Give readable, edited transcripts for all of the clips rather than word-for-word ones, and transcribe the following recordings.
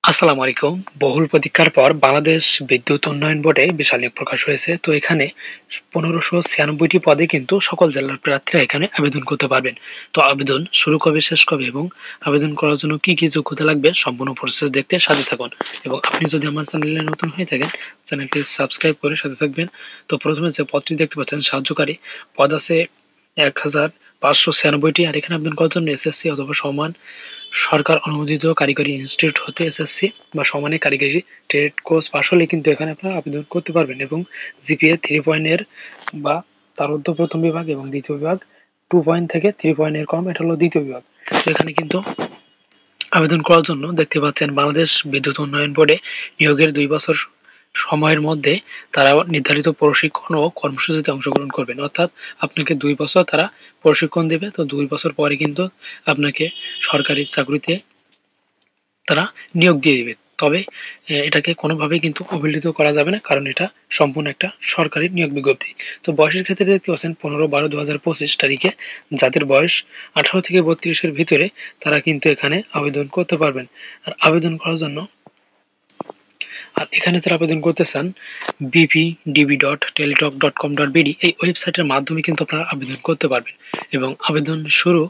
আসসালামু আলাইকুম। বহুল প্রতীক্ষার পর বাংলাদেশ বিদ্যুৎ উন্নয়ন বোর্ডে বিশাল নিয়োগ প্রকাশ হয়েছে। তো এখানে ১৫৯৬ টি পদে কিন্তু সকল জেলার প্রার্থীরা এখানে আবেদন করতে পারবেন। তো আবেদন শুরু কবে, শেষ কবে এবং আবেদন করার জন্য কি যোগ্যতা লাগবে সম্পূর্ণ প্রসেস দেখতে সাথে থাকুন। এবং আপনি যদি আমার চ্যানেলে নতুন হয়ে থাকেন, চ্যানেলটি সাবস্ক্রাইব করে সাথে থাকবেন। তো প্রথমে যে পদটি দেখতে পাচ্ছেন সাহায্যকারী পদ আছে ১,৫৯৬ টি। আর এখানে আবেদন করার জন্য এসএসসি অথবা সমান সরকার অনুমোদিত কারিগরি ইনস্টিটিউট হতে এসএসসি বা সমানের কারিগরি ট্রেড কোর্স পাশ হলে কিন্তু এখানে আপনারা আবেদন করতে পারবেন এবং জিপিএ 3 পয়েন্টের বা তার ঊর্ধ্ব প্রথম বিভাগ এবং দ্বিতীয় বিভাগ 2 পয়েন্ট থেকে 3 পয়েন্টের কম, এটা হলো দ্বিতীয় বিভাগ। তো এখানে কিন্তু আবেদন করার জন্য দেখতে পাচ্ছেন বাংলাদেশ বিদ্যুৎ উন্নয়ন বোর্ডে নিয়োগের ২ বছর সময়ের মধ্যে তারা নির্ধারিত প্রশিক্ষণ ও কর্মসূচিতে অংশগ্রহণ করবেন। অর্থাৎ আপনাকে ২ বছর তারা প্রশিক্ষণ দেবে। তো ২ বছর পরে কিন্তু আপনাকে সরকারি চাকরিতে তারা নিয়োগ দিয়ে দিবে। তবে এটাকে কোনোভাবেই কিন্তু অবহেলিত করা যাবে না। কারণ এটা সম্পূর্ণ একটা সরকারি নিয়োগ বিজ্ঞপ্তি। তো বয়সের ক্ষেত্রে দেখতে পাচ্ছেন ১৫/১২/২০২৫ তারিখে যাদের বয়স ১৮ থেকে ৩২ এর ভিতরে তারা কিন্তু এখানে আবেদন করতে পারবেন। আর আবেদন করার জন্য এখানে যারা আবেদন করতে চান bpdb.teletalk.com.bd এই ওয়েবসাইটের মাধ্যমে কিন্তু আপনারা আবেদন করতে পারবেন এবং আবেদন শুরু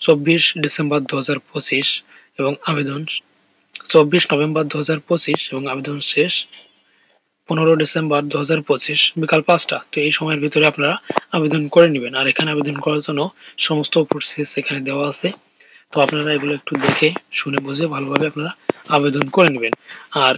২৪ ডিসেম্বর ২০২৫ এবং আবেদন ২৪ নভেম্বর ২০২৫ এবং আবেদন শেষ ১৫ ডিসেম্বর ২০২৫ বিকাল ৫টা। তো এই সময়ের ভিতরে আপনারা আবেদন করে নেবেন। আর এখানে আবেদন করার জন্য সমস্ত প্রসেস এখানে দেওয়া আছে। তো আপনারা এগুলো একটু দেখে শুনে বুঝে ভালোভাবে আপনারা আবেদন করে নেবেন। আর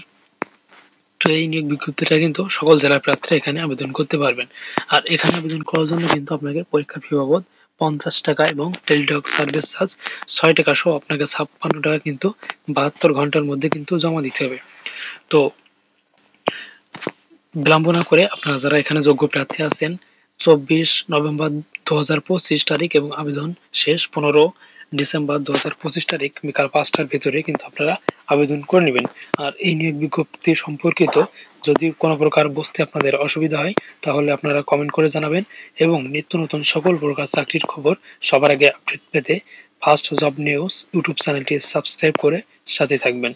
তো এই নিয়োগ বিজ্ঞপ্তিটা কিন্তু সকল জেলার প্রার্থীরা এখানে আবেদন করতে পারবেন। আর এখানে আবেদন করার জন্য কিন্তু আপনাকে পরীক্ষা ফি বাবদ ৫০ টাকা এবং টেলিটক সার্ভিস চার্জ ৬ টাকা সহ আপনাকে ৫৬ টাকা কিন্তু ৭২ ঘন্টার মধ্যে কিন্তু জমা দিতে হবে। তো বিলম্ব না করে আপনারা যারা এখানে যোগ্য প্রার্থী আছেন ২৪ নভেম্বর ২০২৫ তারিখ এবং আবেদন শেষ ১৫ ডিসেম্বর ২০২৫ তারিখ বিকাল ৫টার ভেতরে কিন্তু আপনারা আবেদন করে নেবেন। আর এই নিয়োগ বিজ্ঞপ্তি সম্পর্কিত যদি কোনো প্রকার বুঝতে আপনাদের অসুবিধা হয় তাহলে আপনারা কমেন্ট করে জানাবেন এবং নিত্য নতুন সকল প্রকার চাকরির খবর সবার আগে আপডেট পেতে ফার্স্ট জব নিউজ ইউটিউব চ্যানেলটি সাবস্ক্রাইব করে সাথে থাকবেন।